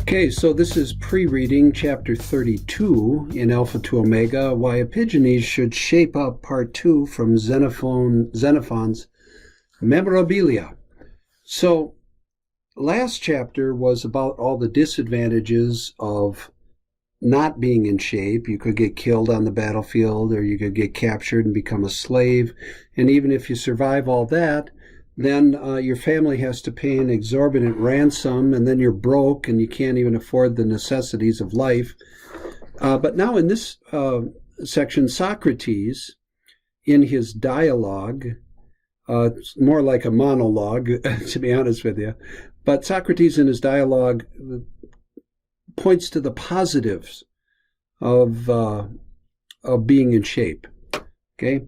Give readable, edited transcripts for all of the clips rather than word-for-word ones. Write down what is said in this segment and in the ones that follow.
Okay, so this is pre-reading chapter 32 in Alpha to Omega, why Epigenes should shape up part 2 from Xenophon's Memorabilia. So last chapter was about all the disadvantages of not being in shape. You could get killed on the battlefield, or you could get captured and become a slave. And even if you survive all that, then your family has to pay an exorbitant ransom, and then you're broke and you can't even afford the necessities of life. But now in this section, Socrates, in his dialogue, it's more like a monologue, to be honest with you, but Socrates in his dialogue points to the positives of being in shape. Okay,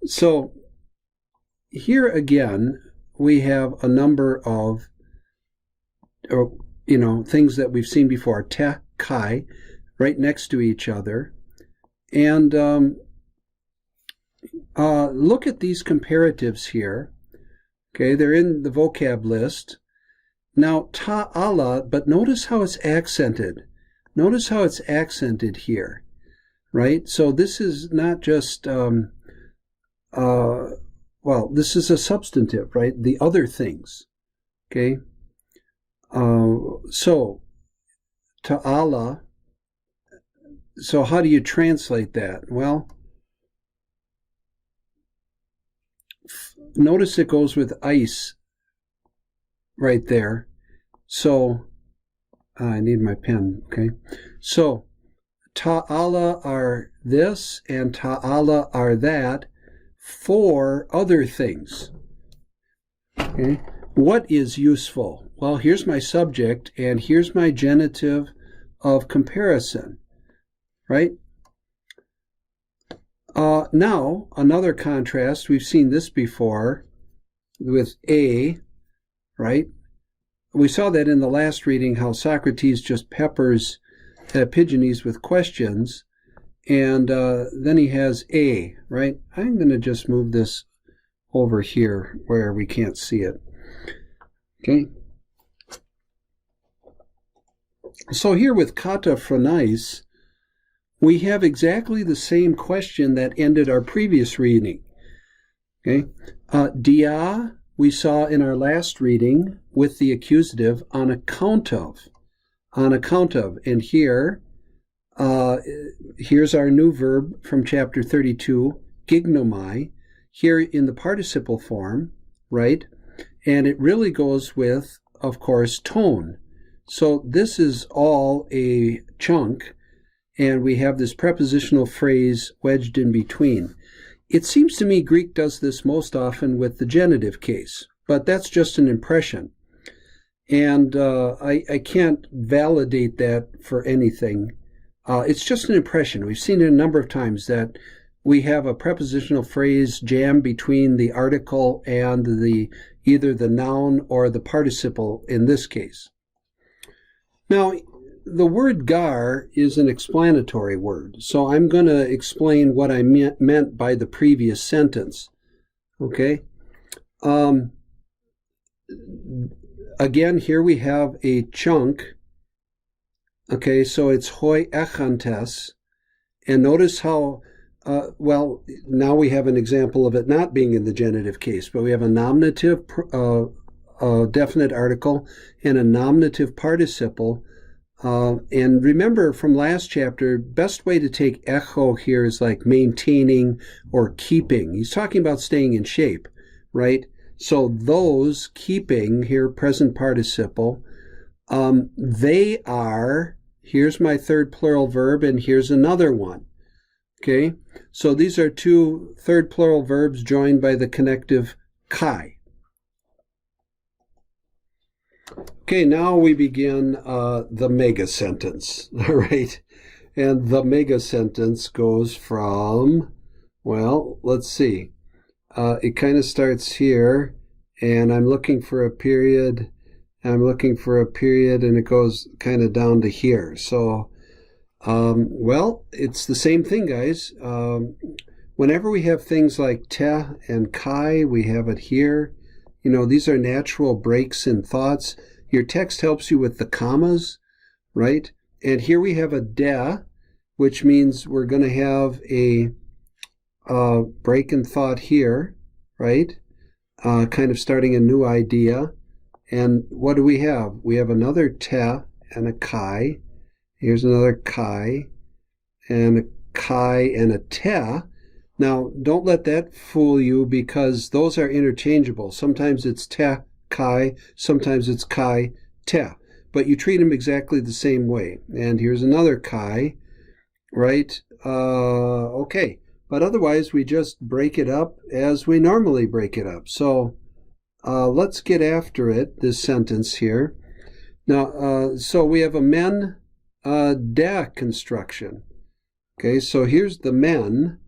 so here again, we have a number of, things that we've seen before, te, kai, right next to each other. And look at these comparatives here. Okay, they're in the vocab list. Now, ta'ala, but notice how it's accented. Notice how it's accented here, right? So this is not just, this is a substantive, right? The other things, okay? So, ta'ala, so how do you translate that? Well, notice it goes with ice right there. So, I need my pen, okay? So, ta'ala are this and ta'ala are that for other things. Okay? What is useful? Well, here's my subject and here's my genitive of comparison, right? Now, another contrast, we've seen this before with A, right? We saw that in the last reading, how Socrates just peppers Epigenes with questions, and then he has A, right? I'm going to just move this over here where we can't see it. Okay. So here with kata phronais, we have exactly the same question that ended our previous reading. Okay. Dia, we saw in our last reading with the accusative on account of. And here, here's our new verb from chapter 32, gignomai, here in the participle form, right? And it really goes with, of course, tone. So this is all a chunk, and we have this prepositional phrase wedged in between. It seems to me Greek does this most often with the genitive case, but that's just an impression. And I can't validate that for anything. It's just an impression. We've seen it a number of times that we have a prepositional phrase jammed between the article and either the noun or the participle in this case. Now, the word gar is an explanatory word, so I'm going to explain what I meant by the previous sentence. Okay? Again, here we have a chunk. Okay, so it's hoi echantes, and notice how, now we have an example of it not being in the genitive case, but we have a nominative definite article and a nominative participle. And remember from last chapter, best way to take echo here is like maintaining or keeping. He's talking about staying in shape, right? So those, keeping, here present participle, they are, here's my third plural verb, and here's another one. Okay, so these are two third plural verbs joined by the connective kai. Okay, now we begin the mega sentence, all right? And the mega sentence goes from, well, let's see. It kind of starts here, and I'm looking for a period. And it goes kind of down to here. So, it's the same thing, guys. Whenever we have things like te and kai, we have it here. These are natural breaks in thoughts. Your text helps you with the commas. right? And here we have a de, which means we're going to have a break in thought here, right? Kind of starting a new idea. And what do we have? We have another te and a chi. Here's another chi and a chi and a te. Now, don't let that fool you because those are interchangeable. Sometimes it's te, chi, sometimes it's chi, te. But you treat them exactly the same way. And here's another chi, right? Okay. But otherwise, we just break it up as we normally break it up. So let's get after it, this sentence here. Now, so we have a men da construction. Okay, so here's the men,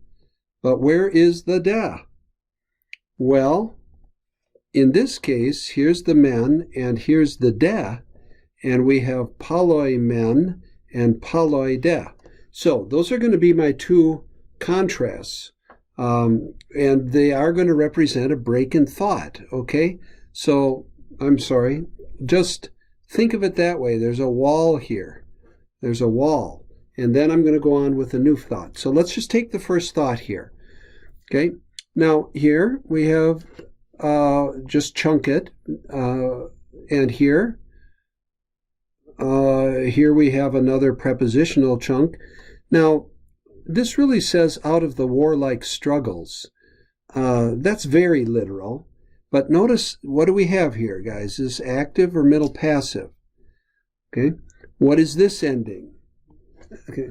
but where is the da? Well, in this case, here's the men and here's the da, and we have paloi men and paloi da. So those are going to be my two contrasts, and they are going to represent a break in thought, okay? So, I'm sorry, just think of it that way. There's a wall here. There's a wall. And then I'm going to go on with a new thought. So let's just take the first thought here. Okay. Now here we have, just chunk it. And here we have another prepositional chunk. Now, this really says out of the warlike struggles. That's very literal. But notice, what do we have here, guys? Is this active or middle passive? Okay. What is this ending? Okay.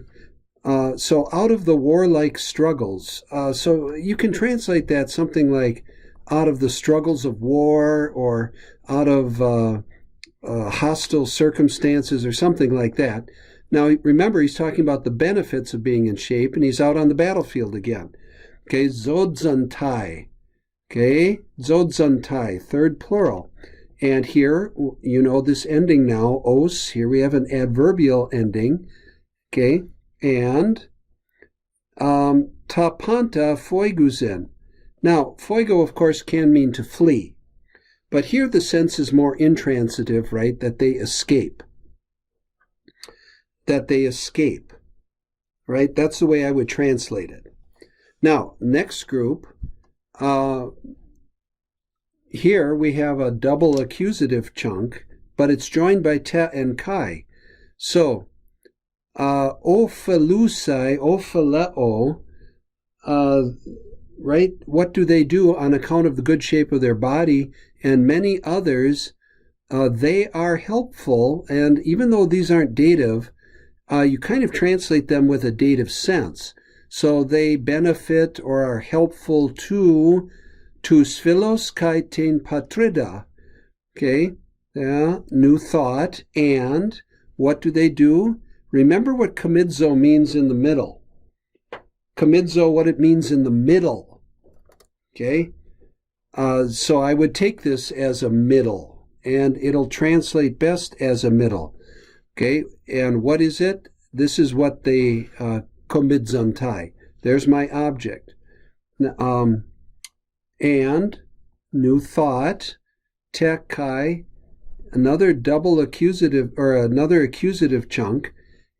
So out of the warlike struggles. So you can translate that something like out of the struggles of war or out of hostile circumstances or something like that. Now, remember, he's talking about the benefits of being in shape, and he's out on the battlefield again. Okay, zodzantai. Okay, zodzantai, third plural. And here, you know this ending now, os. Here we have an adverbial ending. Okay, and tapanta foiguzen. Now, foigo, of course, can mean to flee. But here the sense is more intransitive, right? That they escape. That they escape, right? That's the way I would translate it. Now, next group, here we have a double accusative chunk, but it's joined by te and kai. So, ophelusai, opheleo, right? What do they do on account of the good shape of their body? And many others, they are helpful, and even though these aren't dative, you kind of translate them with a dative sense. So they benefit or are helpful to sphilos kai ten patrida. Okay, yeah, new thought. And what do? Remember what comidzo means in the middle. Comidzo, what it means in the middle. Okay, so I would take this as a middle, and it'll translate best as a middle. Okay, and what is it? This is what they komidzantai. There's my object. And new thought, tekai, another double accusative or another accusative chunk.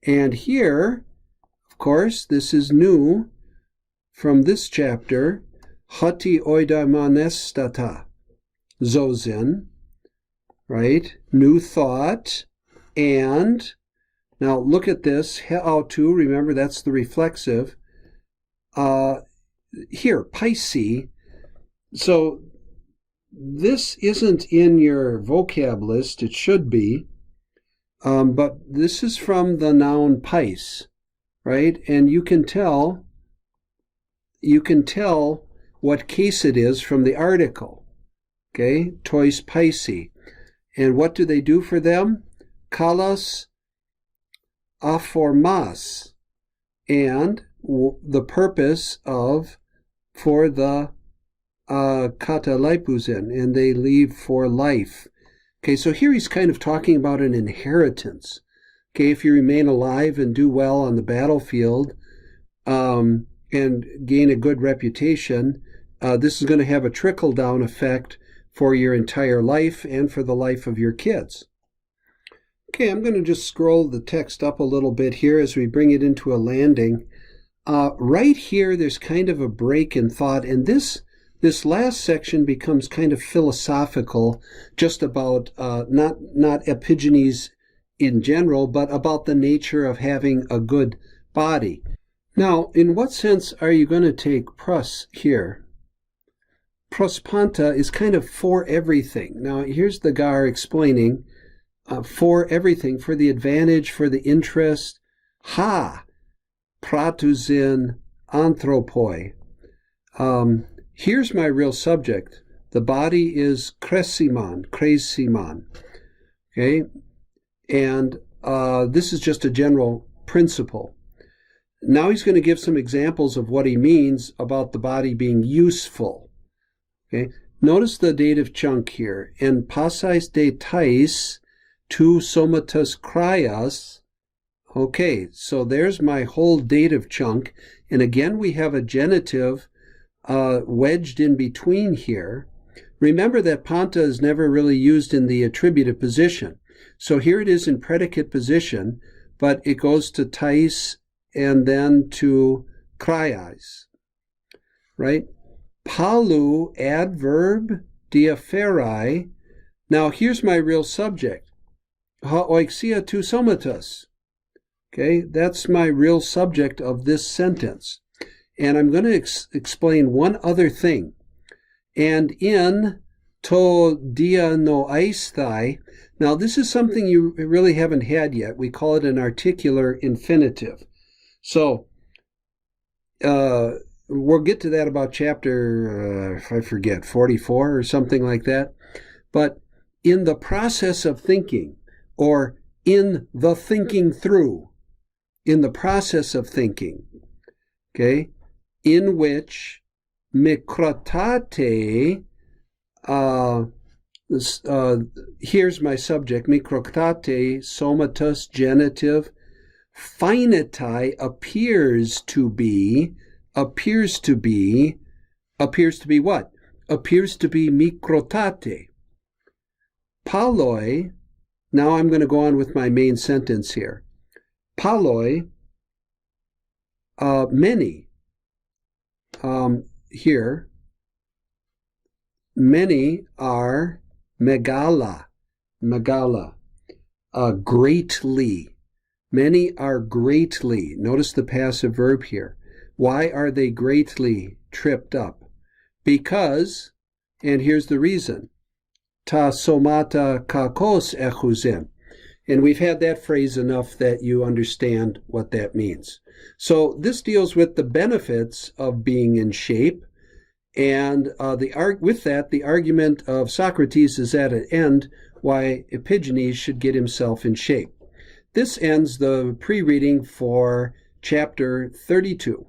And here, of course, this is new from this chapter, hati oidaimanestata, zozen, right? New thought. And now look at this, he'autu, remember that's the reflexive. Here, paisi. So this isn't in your vocab list, it should be, but this is from the noun pais, right? And you can tell what case it is from the article, okay? Tois paisi. And what do they do for them? Kalas aformas, and the purpose of for the katalaipuzen, and they leave for life. Okay, so here he's kind of talking about an inheritance. Okay, if you remain alive and do well on the battlefield and gain a good reputation, this is going to have a trickle-down effect for your entire life and for the life of your kids. Okay, I'm going to just scroll the text up a little bit here as we bring it into a landing. Right here, there's kind of a break in thought, and this last section becomes kind of philosophical, just about not Epigenes in general, but about the nature of having a good body. Now, in what sense are you going to take pros here? Prospanta is kind of for everything. Now, here's the Gar explaining for everything, for the advantage, for the interest. Pratousin anthropoi. Here's my real subject. The body is kresimon. Okay? And this is just a general principle. Now he's going to give some examples of what he means about the body being useful. Okay? Notice the dative chunk here. En passais de tais tu somatus craias. Okay, so there's my whole dative chunk. And again, we have a genitive wedged in between here. Remember that panta is never really used in the attributive position. So here it is in predicate position, but it goes to tais and then to kraias, right? Palu, adverb, diapherai. Now here's my real subject. Ha oixia tu somatus. Okay, that's my real subject of this sentence. And I'm going to explain one other thing. And in to dia no aisthai. Now, this is something you really haven't had yet. We call it an articular infinitive. So, we'll get to that about chapter, I forget, 44 or something like that. But in the process of thinking, or in the thinking through, in the process of thinking, okay, in which mikrotate, here's my subject, mikrotate, somatus, genitive, finitae appears to be what? Appears to be mikrotate. Paloi, now I'm going to go on with my main sentence here. Paloi, many, here, many are megala, greatly. Many are greatly. Notice the passive verb here. Why are they greatly tripped up? Because, and here's the reason, ta somata kakos echuzim. And we've had that phrase enough that you understand what that means. So this deals with the benefits of being in shape. And with that, the argument of Socrates is at an end why Epigenes should get himself in shape. This ends the pre-reading for chapter 32.